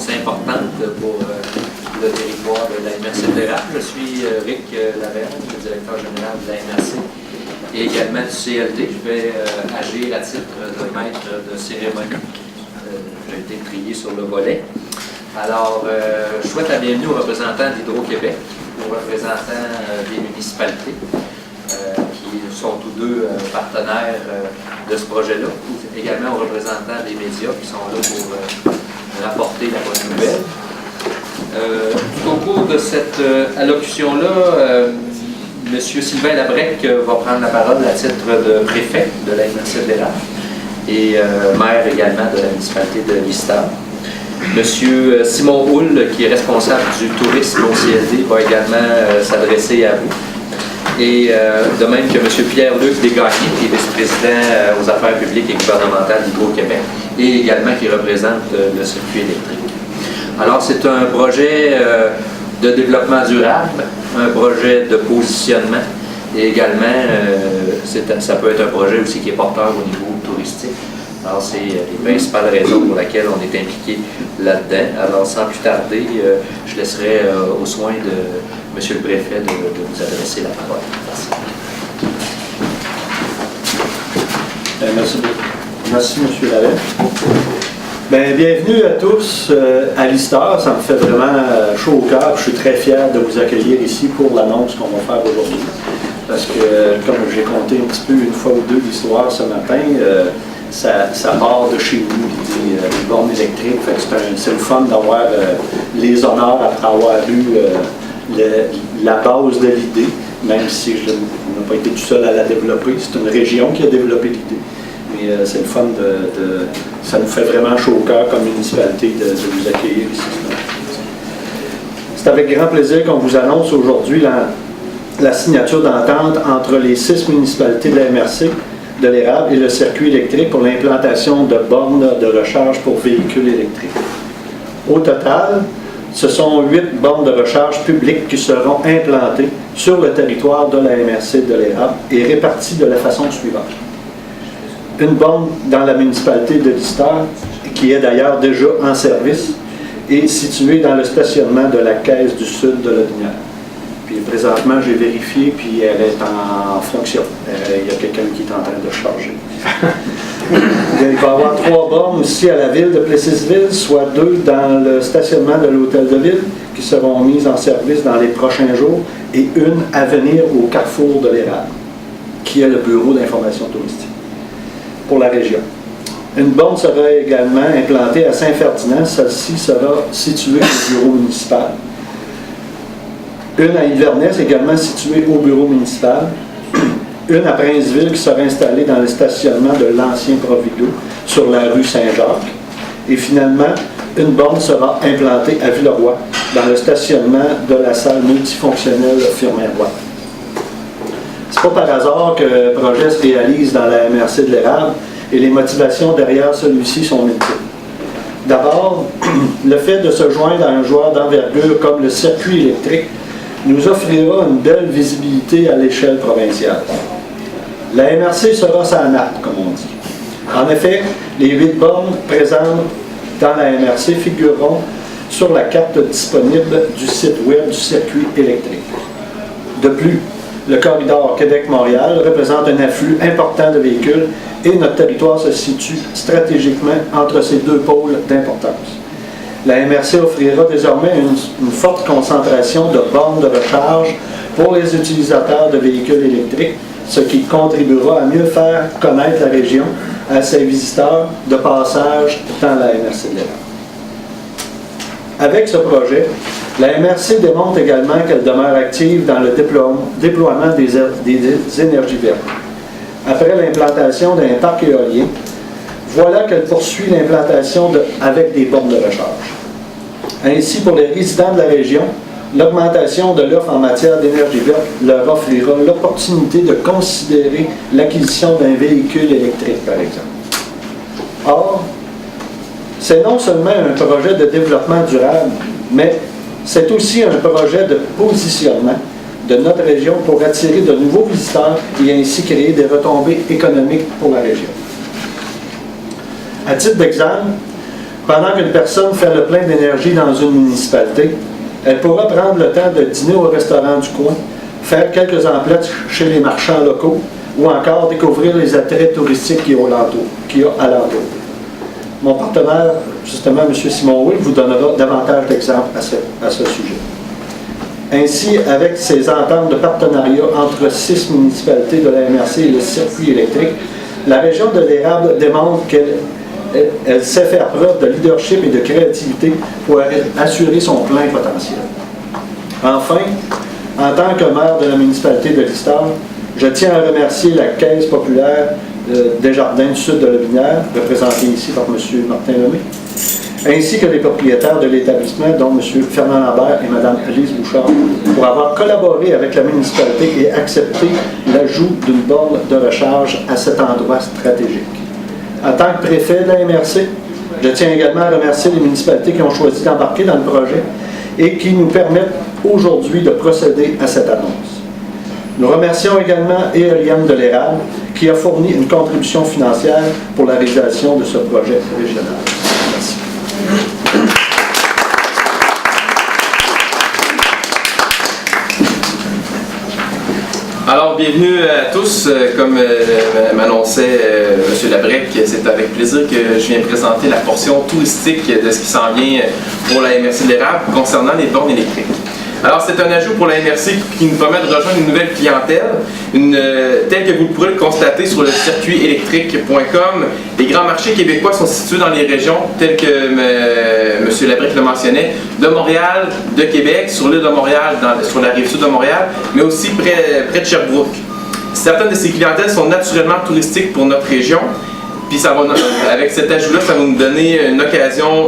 annonce importante pour le territoire de la MRC de l'érable. Je suis Rick Lavergne, le directeur général de la MRC et également du CLD. Je vais agir à titre de maître de cérémonie. J'ai été trié sur le volet. Alors, je souhaite la bienvenue aux représentants d'Hydro-Québec, aux représentants des municipalités, qui sont tous deux partenaires de ce projet-là, également aux représentants des médias qui sont là pour rapporter la bonne nouvelle. Au cours de cette allocution-là, M. Sylvain Labrec va prendre la parole à titre de préfet de la MRC de l'érable et maire également de la municipalité de Lister. M. Simon Houle, qui est responsable du tourisme au CLD, va également s'adresser à vous. Et de même que M. Pierre-Luc Desgagnés, qui est vice-président aux affaires publiques et gouvernementales d'Hydro-Québec, et également qui représente le circuit électrique. Alors, c'est un projet de développement durable, un projet de positionnement, et également, ça peut être un projet aussi qui est porteur au niveau touristique. Alors, c'est les principales raisons pour lesquelles on est impliqué là-dedans. Alors, sans plus tarder, je laisserai au soin de M. le Préfet de vous adresser la parole. Merci. Merci, M. Lavergne. Bienvenue à tous à Lister. Ça me fait vraiment chaud au cœur. Je suis très fier de vous accueillir ici pour l'annonce qu'on va faire aujourd'hui. Parce que, comme j'ai compté un petit peu une fois ou deux l'histoire ce matin, ça part de chez nous, les bornes électriques. C'est le fun d'avoir les honneurs après avoir eu la base de l'idée, même si je n'ai pas été tout seul à la développer. C'est une région qui a développé l'idée. Mais c'est le fun ça nous fait vraiment chaud au cœur comme municipalité de vous accueillir ici. C'est avec grand plaisir qu'on vous annonce aujourd'hui la signature d'entente entre les 6 municipalités de la MRC de l'érable et le circuit électrique pour l'implantation de bornes de recharge pour véhicules électriques. Au total, ce sont 8 bornes de recharge publiques qui seront implantées sur le territoire de la MRC de l'érable et réparties de la façon suivante. Une borne dans la municipalité de Lister, qui est d'ailleurs déjà en service, et située dans le stationnement de la Caisse du Sud de l'Audinière. Puis présentement, j'ai vérifié, puis elle est en fonction. Il y a quelqu'un qui est en train de charger. Il va y avoir 3 bornes aussi à la ville de Plessisville, soit 2 dans le stationnement de l'hôtel de ville, qui seront mises en service dans les prochains jours, et une à venir au carrefour de l'érable, qui est le bureau d'information touristique pour la région. Une borne sera également implantée à Saint-Ferdinand. Celle-ci sera située au bureau municipal. Une à Inverness, également située au bureau municipal. Une à Princeville, qui sera installée dans le stationnement de l'ancien Provigo, sur la rue Saint-Jacques. Et finalement, une borne sera implantée à Villeroy, dans le stationnement de la salle multifonctionnelle Firmin-Roy. Ce n'est pas par hasard que le projet se réalise dans la MRC de l'érable et les motivations derrière celui-ci sont multiples. D'abord, le fait de se joindre à un joueur d'envergure comme le circuit électrique nous offrira une belle visibilité à l'échelle provinciale. La MRC sera sa nappe, comme on dit. En effet, les 8 bornes présentes dans la MRC figureront sur la carte disponible du site web du circuit électrique. De plus, le corridor Québec-Montréal représente un afflux important de véhicules et notre territoire se situe stratégiquement entre ces 2 pôles d'importance. La MRC offrira désormais une forte concentration de bornes de recharge pour les utilisateurs de véhicules électriques, ce qui contribuera à mieux faire connaître la région à ses visiteurs de passage dans la MRC de l'érable. Avec ce projet, la MRC démontre également qu'elle demeure active dans le déploiement des énergies vertes. Après l'implantation d'un parc éolien, voilà qu'elle poursuit l'implantation avec des bornes de recharge. Ainsi, pour les résidents de la région, l'augmentation de l'offre en matière d'énergie verte leur offrira l'opportunité de considérer l'acquisition d'un véhicule électrique, par exemple. Or, c'est non seulement un projet de développement durable, mais c'est aussi un projet de positionnement de notre région pour attirer de nouveaux visiteurs et ainsi créer des retombées économiques pour la région. À titre d'exemple, Pendant qu'une personne fait le plein d'énergie dans une municipalité, elle pourra prendre le temps de dîner au restaurant du coin, faire quelques emplettes chez les marchands locaux ou encore découvrir les attraits touristiques qu'il y a alentour. Mon partenaire, justement, M. Simon Will, vous donnera davantage d'exemples à ce sujet. Ainsi, avec ces ententes de partenariat entre 6 municipalités de la MRC et le circuit électrique, la région de l'Érable démontre qu'elle sait faire preuve de leadership et de créativité pour assurer son plein potentiel. Enfin, en tant que maire de la municipalité de Listar, je tiens à remercier la Caisse populaire des Jardins du Sud de la Binière, représentée ici par M. Martin Lemay, ainsi que les propriétaires de l'établissement, dont M. Fernand Lambert et Mme Lise Bouchard, pour avoir collaboré avec la municipalité et accepté l'ajout d'une borne de recharge à cet endroit stratégique. En tant que préfet de la MRC, je tiens également à remercier les municipalités qui ont choisi d'embarquer dans le projet et qui nous permettent aujourd'hui de procéder à cette annonce. Nous remercions également Éolienne de l'Érable qui a fourni une contribution financière pour la réalisation de ce projet régional. Merci. Alors, bienvenue à tous. Comme m'annonçait M. Labrec, c'est avec plaisir que je viens présenter la portion touristique de ce qui s'en vient pour la MRC de l'Érable concernant les bornes électriques. Alors, c'est un ajout pour la MRC qui nous permet de rejoindre une nouvelle clientèle, telle que vous pourrez le constater sur le circuitélectrique.com. Les grands marchés québécois sont situés dans les régions telles que M. Labrec le mentionnait, de Montréal, de Québec, sur l'île de Montréal, sur la rive sud de Montréal, mais aussi près de Sherbrooke. Certaines de ces clientèles sont naturellement touristiques pour notre région. Puis avec cet ajout-là, ça va nous donner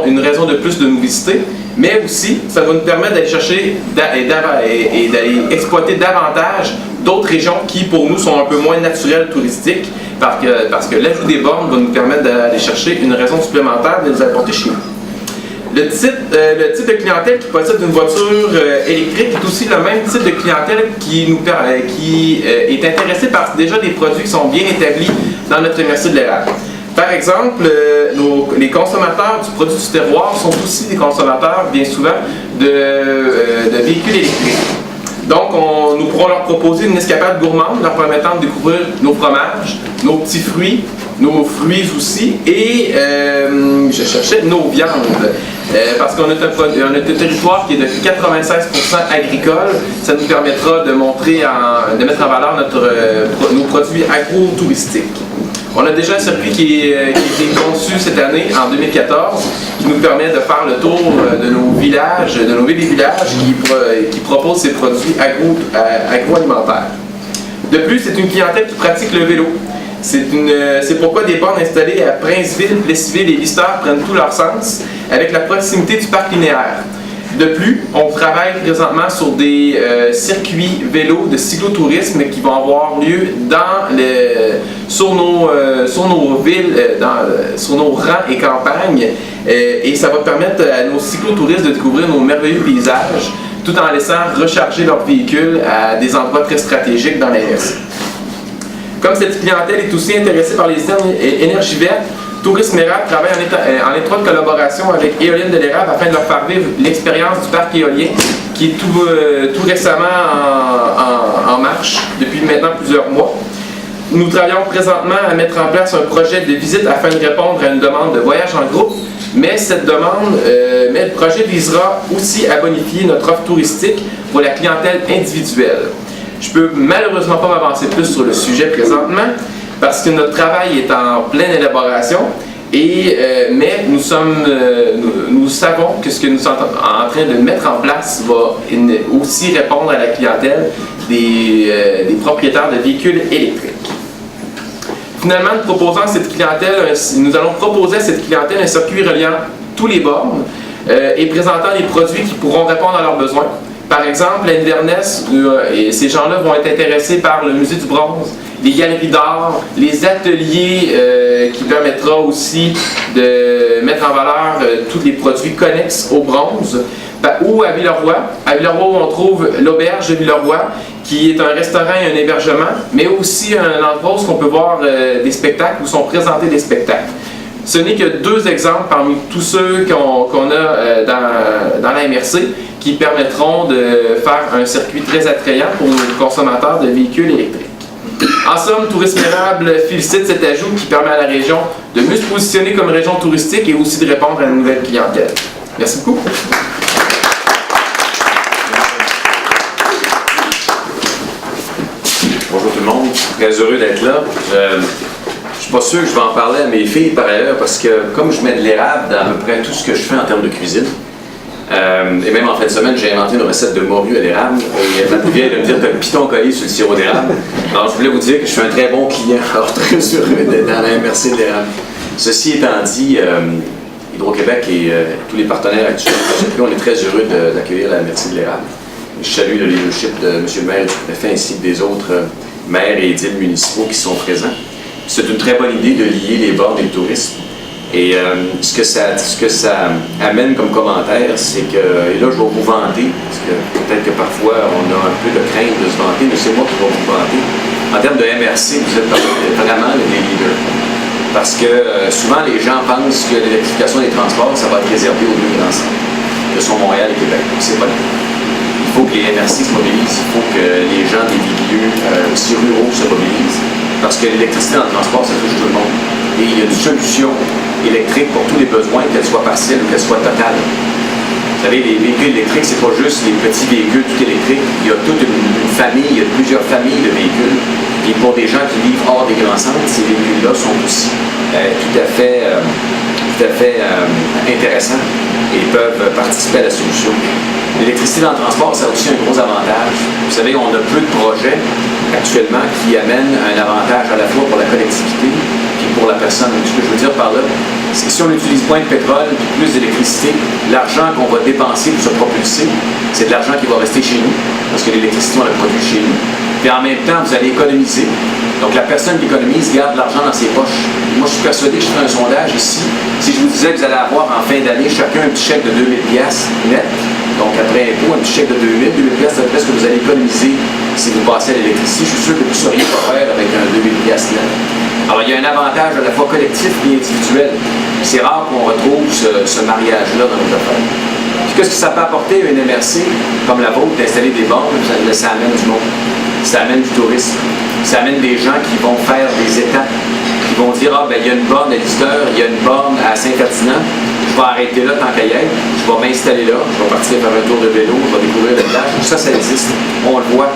une raison de plus de nous visiter, mais aussi, ça va nous permettre d'aller chercher et d'aller exploiter davantage d'autres régions qui, pour nous, sont un peu moins naturelles touristiques, parce que l'ajout des bornes va nous permettre d'aller chercher une raison supplémentaire de nous apporter chez nous. Le type de clientèle qui possède une voiture électrique est aussi le même type de clientèle qui est intéressée par déjà des produits qui sont bien établis dans notre MRC de l'Érable. Par exemple, les consommateurs du produit du terroir sont aussi des consommateurs, bien souvent, de véhicules électriques. Donc, nous pourrons leur proposer une escapade gourmande leur permettant de découvrir nos fromages, nos petits fruits, nos fruits aussi, et je cherchais nos viandes. Parce qu'on a un territoire qui est de 96% agricole, ça nous permettra de mettre en valeur nos produits agro-touristiques. On a déjà un circuit qui a été conçu cette année, en 2014, qui nous permet de faire le tour de nos villages, de nos villes et villages qui proposent ces produits agroalimentaires. De plus, c'est une clientèle qui pratique le vélo. C'est pourquoi des bornes installées à Princeville, Plessisville et Lister prennent tout leur sens avec la proximité du parc linéaire. De plus, on travaille présentement sur des circuits vélos de cyclotourisme qui vont avoir lieu sur nos villes, sur nos rangs et campagnes. Et ça va permettre à nos cyclotouristes de découvrir nos merveilleux paysages tout en laissant recharger leurs véhicules à des endroits très stratégiques dans la MRC. Comme cette clientèle est aussi intéressée par les énergies vertes, Tourisme Érable travaille en étroite collaboration avec Éolienne de l'Érable afin de leur faire vivre l'expérience du parc éolien qui est tout récemment en marche depuis maintenant plusieurs mois. Nous travaillons présentement à mettre en place un projet de visite afin de répondre à une demande de voyage en groupe, mais le projet visera aussi à bonifier notre offre touristique pour la clientèle individuelle. Je peux malheureusement pas m'avancer plus sur le sujet présentement, parce que notre travail est en pleine élaboration, mais nous savons que ce que nous sommes en train de mettre en place va aussi répondre à la clientèle des propriétaires de véhicules électriques. Finalement, nous allons proposer à cette clientèle un circuit reliant tous les bornes et présentant les produits qui pourront répondre à leurs besoins. Par exemple, à Inverness, ces gens-là vont être intéressés par le musée du bronze, les galeries d'art, les ateliers qui permettra aussi de mettre en valeur tous les produits connexes au bronze. Ou à Villeroy. À Villeroy, où on trouve l'auberge de Villeroy, qui est un restaurant et un hébergement, mais aussi un endroit où on peut voir des spectacles, où sont présentés des spectacles. Ce n'est que 2 exemples parmi tous ceux qu'on a dans la MRC qui permettront de faire un circuit très attrayant pour les consommateurs de véhicules électriques. En somme, Tourisme Érable félicite cet ajout qui permet à la région de mieux se positionner comme région touristique et aussi de répondre à une nouvelle clientèle. Merci beaucoup. Bonjour tout le monde, très heureux d'être là. Je ne suis pas sûr que je vais en parler à mes filles par ailleurs parce que comme je mets de l'érable dans à peu près tout ce que je fais en termes de cuisine, et même en fin de semaine, j'ai inventé une recette de morue à l'érable et ma plus vieille de me dire que le piton collé sur le sirop d'érable. Alors je voulais vous dire que je suis un très bon client, alors très heureux d'être dans la MRC de l'érable. Ceci étant dit, Hydro-Québec et tous les partenaires actuels, on est très heureux d'accueillir la MRC de l'érable. Je salue le leadership de M. le maire et du préfet ainsi que des autres maires et édiles municipaux qui sont présents. C'est une très bonne idée de lier les bornes et le tourisme. Et ce que ça amène comme commentaire, c'est que, et là je vais vous vanter, parce que peut-être que parfois on a un peu de crainte de se vanter, mais c'est moi qui vais vous vanter. En termes de MRC, vous êtes vraiment des leaders. Parce que souvent les gens pensent que l'électrification des transports, ça va être réservé aux 2 grands centres, que sont Montréal et Québec. C'est pas le cas. Il faut que les MRC se mobilisent, il faut que les gens des milieux aussi ruraux se mobilisent, parce que l'électricité dans le transport, ça touche tout le monde. Et il y a une solution électrique pour tous les besoins, qu'elle soit partielle ou qu'elle soit totale. Vous savez, les véhicules électriques, c'est pas juste les petits véhicules tout électriques, il y a toute une famille, il y a plusieurs familles de véhicules. Et pour des gens qui vivent hors des grands centres, ces véhicules-là sont aussi tout à fait intéressants et peuvent participer à la solution. L'électricité dans le transport, ça a aussi un gros avantage. Vous savez, on a peu de projets actuellement qui amènent un avantage à la fois pour la collectivité et pour la personne. Ce que je veux dire par là, c'est que si on utilise moins de pétrole et plus d'électricité, l'argent qu'on va dépenser pour se propulser, c'est de l'argent qui va rester chez nous, parce que l'électricité, on la produit chez nous. Et en même temps, vous allez économiser. Donc la personne qui économise garde l'argent dans ses poches. Moi, je suis persuadé que je ferai un sondage ici. Si je vous disais que vous allez avoir en fin d'année chacun un petit chèque de 2000$ net, donc après impôt, un petit chèque de 2000$, c'est à peu près ce que vous allez économiser si vous passez à l'électricité. Je suis sûr que vous sauriez quoi faire avec un 2000$ net. Alors il y a un avantage à la fois collectif et individuel. C'est rare qu'on retrouve ce mariage-là dans nos affaires. Puis qu'est-ce que ça peut apporter à une MRC comme la vôtre d'installer des bornes? Ça amène du monde. Ça amène du tourisme. Ça amène des gens qui vont faire des étapes, qui vont dire « Ah, ben il y a une borne à Lister, il y a une borne à Saint-Ferdinand, je vais arrêter là tant qu'à y être, je vais m'installer là, je vais partir faire un tour de vélo, je vais découvrir le village. » Ça existe. On le voit.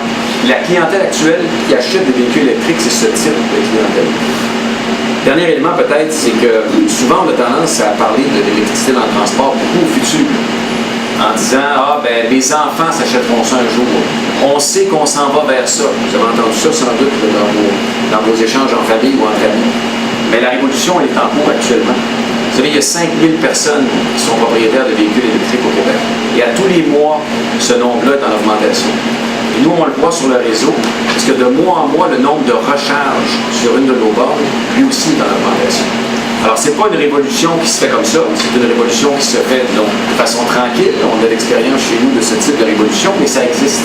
La clientèle actuelle qui achète des véhicules électriques, c'est ce type de clientèle. Dernier élément peut-être, c'est que souvent on a tendance à parler de l'électricité dans le transport beaucoup au futur, en disant « Ah, ben mes enfants s'achèteront ça un jour. » On sait qu'on s'en va vers ça. Vous avez entendu ça sans doute dans vos échanges en famille ou entre amis. Mais la révolution, elle est en cours actuellement. Vous savez, il y a 5000 personnes qui sont propriétaires de véhicules électriques au Québec. Et à tous les mois, ce nombre-là est en augmentation. Et nous, on le voit sur le réseau, parce que de mois en mois, le nombre de recharges sur une de nos bornes, lui aussi, est en augmentation. Alors, ce n'est pas une révolution qui se fait comme ça, c'est une révolution qui se fait donc, de façon tranquille. On a l'expérience chez nous de ce type de révolution, mais ça existe.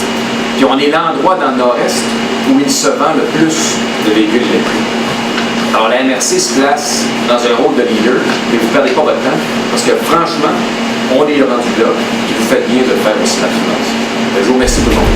Puis on est l'endroit dans le nord-est où il se vend le plus de véhicules électriques. Alors la MRC se place dans un rôle de leader, mais vous ne perdez pas votre temps, parce que franchement, on est rendu là, et vous faites bien de le faire aussi rapidement. Je vous remercie tout le monde.